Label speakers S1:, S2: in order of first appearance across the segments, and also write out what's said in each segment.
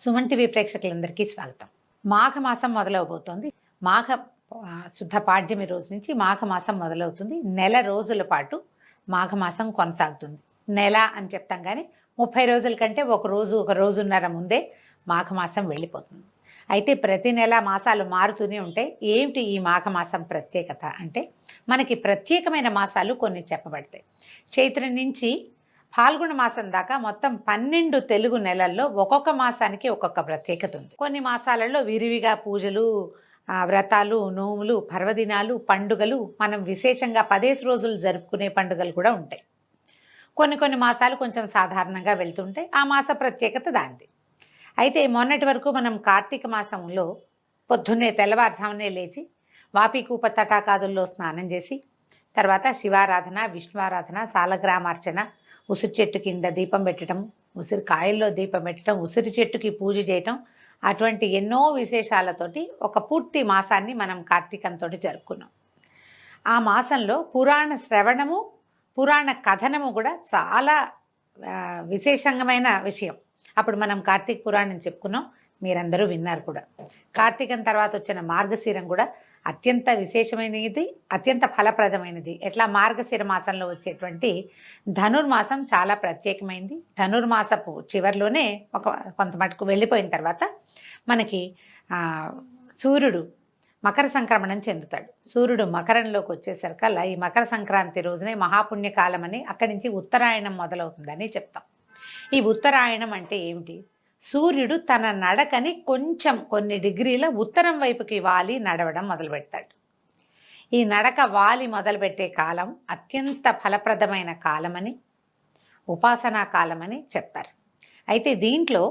S1: Suman TV ప్రేక్షకులందరికీ స్వాగతం. మాఘమాసం మొదలవబోతోంది. మాఘ శుద్ధ పాడ్యమి రోజు నుంచి మాఘమాసం మొదలవుతుంది. నెల రోజుల పాటు మాఘమాసం కొనసాగుతుంది. నెల అని చెప్తాం కానీ 30 రోజుల కంటే ఒక రోజున్నర ముందే మాఘమాసం వెళ్ళిపోతుంది. అయితే ప్రతి నెల మాసాలు మారుతూనే ఉంటాయి. ఏమిటి ఈ మాఘమాసం ప్రత్యేకత అంటే, మనకి ప్రత్యేకమైన మాసాలు కొన్ని చెప్పబడతాయి. చైత్రం నుంచి ఫాల్గుణ మాసం దాకా మొత్తం 12 తెలుగు నెలల్లో ఒక్కొక్క మాసానికి ఒక్కొక్క ప్రత్యేకత ఉంది. కొన్ని మాసాలలో విరివిగా పూజలు, వ్రతాలు, నోములు, పర్వదినాలు, పండుగలు, మనం విశేషంగా 10 రోజులు జరుపుకునే పండుగలు కూడా ఉంటాయి. కొన్ని మాసాలు కొంచెం సాధారణంగా వెళ్తుంటాయి. ఆ మాస ప్రత్యేకత దానిది. అయితే మొన్నటి వరకు మనం కార్తీక మాసంలో పొద్దున్నే తెల్లవారుజామునే లేచి వాపికూప తటాకాదుల్లో స్నానం చేసి, తర్వాత శివారాధన, విష్ణువారాధన, సాలగ్రామార్చన, ఉసిరి చెట్టు కింద దీపం పెట్టడం, ఉసిరి కాయల్లో దీపం పెట్టడం, ఉసిరి చెట్టుకి పూజ చేయటం, అటువంటి ఎన్నో విశేషాలతోటి ఒక పూర్తి మాసాన్ని మనం కార్తీకంతో జరుపుకున్నాం. ఆ మాసంలో పురాణ శ్రవణము, పురాణ కథనము కూడా చాలా విశేషమైన విషయం. అప్పుడు మనం కార్తీక పురాణం చెప్పుకున్నాం, మీరందరూ విన్నారు కూడా. కార్తీకం తర్వాత వచ్చిన మార్గశిరం కూడా అత్యంత విశేషమైనది, అత్యంత ఫలప్రదమైనది. ఎట్లా మార్గశిర మాసంలో వచ్చేటువంటి ధనుర్మాసం చాలా ప్రత్యేకమైంది. ధనుర్మాసపు చివరిలోనే కొంత మటుకు వెళ్ళిపోయిన తర్వాత మనకి సూర్యుడు మకర సంక్రమణం చెందుతాడు. సూర్యుడు మకరంలోకి వచ్చేసరికల్లా ఈ మకర సంక్రాంతి రోజునే మహాపుణ్యకాలం అని, అక్కడి నుంచి ఉత్తరాయణం మొదలవుతుందని చెప్తాం. ఈ ఉత్తరాయణం అంటే ఏమిటి? సూర్యుడు తన నడకని కొంచెం కొన్ని డిగ్రీల ఉత్తరం వైపుకి వాలి నడవడం మొదలు పెడతాడు. ఈ నడక వాలి మొదలుపెట్టే కాలం అత్యంత ఫలప్రదమైన కాలమని, ఉపాసనా కాలమని చెప్తారు. అయితే దీంట్లో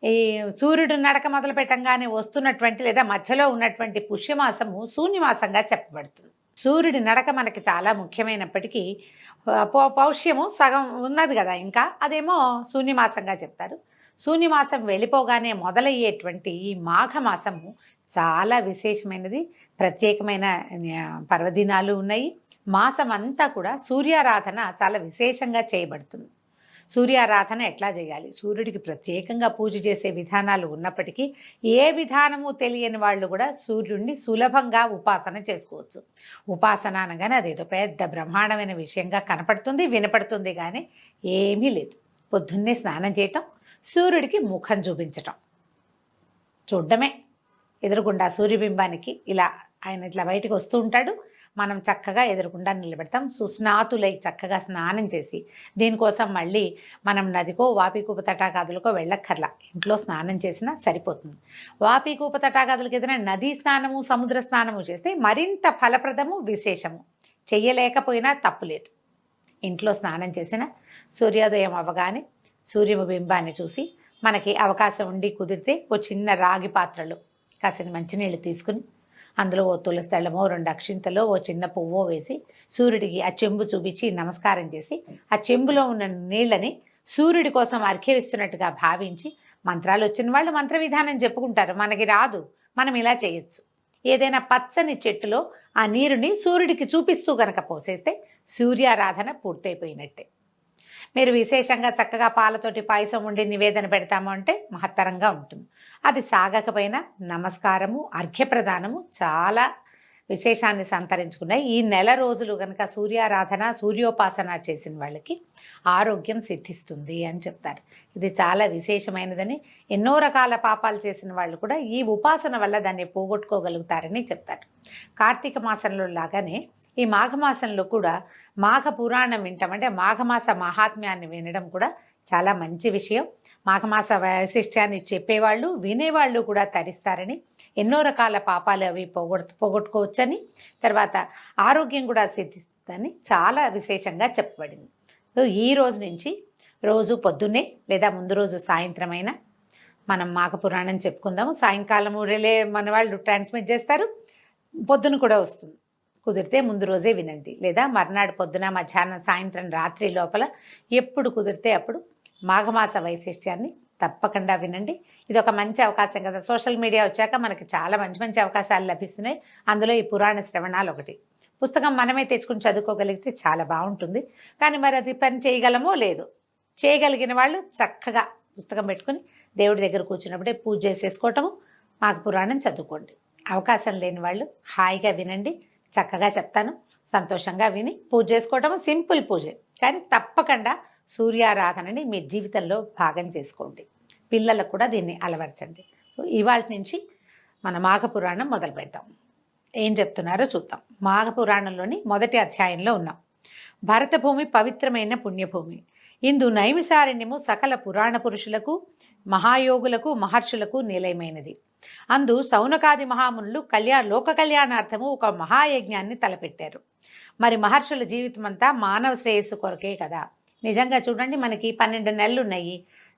S1: ఈ సూర్యుడు నడక మొదలు పెట్టంగానే వస్తున్నటువంటి లేదా మధ్యలో ఉన్నటువంటి పుష్యమాసము శూన్యమాసంగా చెప్పబడుతుంది. సూర్యుడి నడక మనకి చాలా ముఖ్యమైనప్పటికీ పౌష్యము సగం ఉన్నది కదా, ఇంకా అదేమో శూన్యమాసంగా చెప్తారు. శూన్యమాసం వెళ్ళిపోగానే మొదలయ్యేటువంటి ఈ మాఘమాసము చాలా విశేషమైనది. ప్రత్యేకమైన పర్వదినాలు ఉన్నాయి. మాసం అంతా కూడా సూర్యారాధన చాలా విశేషంగా చేయబడుతుంది. సూర్యారాధన ఎట్లా చేయాలి, సూర్యుడికి ప్రత్యేకంగా పూజ చేసే విధానాలు ఉన్నప్పటికీ ఏ విధానము తెలియని వాళ్ళు కూడా సూర్యుడిని సులభంగా ఉపాసన చేసుకోవచ్చు. ఉపాసన అనగానే అదేదో పెద్ద బ్రహ్మాండమైన విషయంగా కనపడుతుంది, వినపడుతుంది, కానీ ఏమీ లేదు. పొద్దున్నే స్నానం చేయటం, సూర్యుడికి ముఖం చూపించటం, చూడడమే. ఎదురుగుండా సూర్యబింబానికి ఇలా ఆయన ఇట్లా బయటకు వస్తూ ఉంటాడు. మనం చక్కగా ఎదురుకుండా నిలబెడతాం. సుస్నాతులై చక్కగా స్నానం చేసి, దీనికోసం మళ్ళీ మనం నదికో వాపికూప తటాకాదులకో వెళ్ళక్కర్లా, ఇంట్లో స్నానం చేసినా సరిపోతుంది. వాపికూప తటాకాదులకి ఏదైనా నదీ స్నానము, సముద్ర స్నానము చేస్తే మరింత ఫలప్రదము, విశేషము. చెయ్యలేకపోయినా తప్పులేదు. ఇంట్లో స్నానం చేసిన సూర్యోదయం అవ్వగానే సూర్యబింబాన్ని చూసి, మనకి అవకాశం ఉండి కుదిరితే ఓ చిన్న రాగి పాత్రలో కాసిన మంచినీళ్ళు తీసుకుని, అందులో ఓ తులసి దళమో 2 అక్షింతలో ఓ చిన్న పువ్వో వేసి సూర్యుడికి ఆ చెంబు చూపించి నమస్కారం చేసి, ఆ చెంబులో ఉన్న నీళ్ళని సూర్యుడి కోసం అర్ఘ్యమిస్తున్నట్టుగా భావించి, మంత్రాలు వచ్చిన వాళ్ళు మంత్ర విధానం చెప్పుకుంటారు, మనకి రాదు, మనం ఇలా చేయొచ్చు. ఏదైనా పచ్చని చెట్టులో ఆ నీరుని సూర్యుడికి చూపిస్తూ కనుక పోసేస్తే సూర్యారాధన పూర్తయిపోయినట్టే. మీరు విశేషంగా చక్కగా పాలతోటి పాయసం ఉండి నివేదన పెడతాము అంటే మహత్తరంగా ఉంటుంది. అది సాగకపోయినా నమస్కారము, అర్ఘ్యప్రదానము చాలా విశేషాన్ని సంతరించుకున్నాయి. ఈ నెల రోజులు కనుక సూర్యారాధన, సూర్యోపాసన చేసిన వాళ్ళకి ఆరోగ్యం సిద్ధిస్తుంది అని చెప్తారు. ఇది చాలా విశేషమైనదని, ఎన్నో రకాల పాపాలు చేసిన వాళ్ళు కూడా ఈ ఉపాసన వల్ల దాన్ని పోగొట్టుకోగలుగుతారని చెప్తారు. కార్తీక మాసంలో లాగానే ఈ మాఘమాసంలో కూడా మాఘ పురాణం వింటాం, అంటే మాఘమాస మహాత్మ్యాన్ని వినడం కూడా చాలా మంచి విషయం. మాఘమాస వైశిష్ట్యాన్ని చెప్పేవాళ్ళు, వినేవాళ్ళు కూడా తరిస్తారని, ఎన్నో రకాల పాపాలు అవి పోగొట్టుకోవచ్చని, తర్వాత ఆరోగ్యం కూడా సిద్ధిస్తుందని చాలా విశేషంగా చెప్పబడింది. సో ఈ రోజు నుంచి రోజు పొద్దున్నే లేదా ముందు రోజు సాయంత్రమైనా మనం మాఘ పురాణం చెప్పుకుందాము. సాయంకాలము రిలే మన వాళ్ళు ట్రాన్స్మిట్ చేస్తారు, పొద్దున కూడా వస్తుంది. కుదిరితే ముందు రోజే వినండి, లేదా మర్నాడు పొద్దున, మధ్యాహ్నం, సాయంత్రం, రాత్రి లోపల ఎప్పుడు కుదిరితే అప్పుడు మాఘమాస వైశిష్ట్యాన్ని తప్పకుండా వినండి. ఇది ఒక మంచి అవకాశం కదా. సోషల్ మీడియా వచ్చాక మనకి చాలా మంచి అవకాశాలు లభిస్తున్నాయి. అందులో ఈ పురాణ శ్రవణాలు ఒకటి. పుస్తకం మనమే తెచ్చుకుని చదువుకోగలిగితే చాలా బాగుంటుంది. కానీ మరి అది పని చేయగలమో లేదు. చేయగలిగిన వాళ్ళు చక్కగా పుస్తకం పెట్టుకుని దేవుడి దగ్గర కూర్చున్నప్పుడే పూజ చేసేసుకోవటము, మాఘ పురాణం చదువుకోండి. అవకాశం లేని వాళ్ళు హాయిగా వినండి, చక్కగా చెప్తాను, సంతోషంగా విని పూజ చేసుకోవటము సింపుల్ పూజే. కానీ తప్పకుండా సూర్యారాధనని మీ జీవితంలో భాగం చేసుకోండి. పిల్లలకు కూడా దీన్ని అలవర్చండి. సో ఇవాళ నుంచి మన మాఘ పురాణం మొదలు పెడతాం. ఏం చెప్తున్నారో చూద్దాం. మాఘ పురాణంలోని మొదటి అధ్యాయంలో ఉన్నాం. భరతభూమి పవిత్రమైన పుణ్యభూమి. ఇందు నైమిసారణ్యము సకల పురాణ పురుషులకు, మహాయోగులకు, మహర్షులకు నిలయమైనది. అందు సౌనకాది మహామునులు లోక కళ్యాణార్థము ఒక మహాయజ్ఞాన్ని తలపెట్టారు. మరి మహర్షుల జీవితం అంతా మానవ శ్రేయస్సు కొరకే కదా. నిజంగా చూడండి, మనకి 12 నెలలు ఉన్నాయి.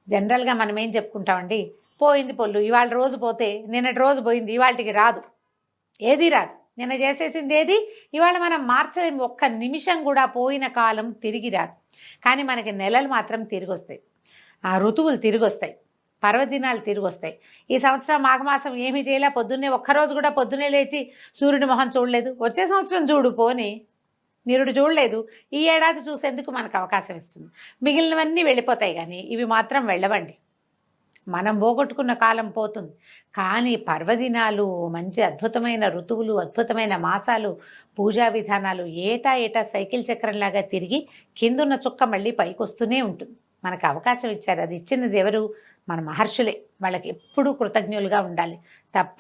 S1: జనరల్గా మనం ఏం చెప్పుకుంటామండి, పోయింది పొల్లు, ఇవాళ రోజు పోతే నిన్నటి రోజు పోయింది, ఇవాళకి రాదు, ఏది రాదు. నిన్న చేసేసింది ఏది ఇవాళ మనం మార్చలేము. ఒక్క నిమిషం కూడా పోయిన కాలం తిరిగి రాదు. కానీ మనకి నెలలు మాత్రం తిరిగి వస్తాయి, ఆ ఋతువులు తిరిగి వస్తాయి, పర్వదినాలు తిరిగి వస్తాయి. ఈ సంవత్సరం మాఘమాసం ఏమీ చేయలే, పొద్దున్నే ఒక్కరోజు కూడా పొద్దున్నే లేచి సూర్యుడి మొహం చూడలేదు. వచ్చే సంవత్సరం చూడు, పోని నిరుడు చూడలేదు, ఈ ఏడాది చూసేందుకు మనకు అవకాశం ఇస్తుంది. మిగిలినవన్నీ వెళ్ళిపోతాయి, కానీ ఇవి మాత్రం వెళ్ళవండి. మనం పోగొట్టుకున్న కాలం పోతుంది. కానీ పర్వదినాలు, మంచి అద్భుతమైన ఋతువులు, అద్భుతమైన మాసాలు, పూజా విధానాలు ఏటా సైకిల్ చక్రంలాగా తిరిగి కిందున్న చుక్క మళ్ళీ పైకి వస్తూనే ఉంటుంది. మనకు అవకాశం ఇచ్చారు, అది ఇచ్చినది ఎవరు? మన మహర్షులే. వాళ్ళకి ఎప్పుడూ కృతజ్ఞులుగా ఉండాలి. తప్ప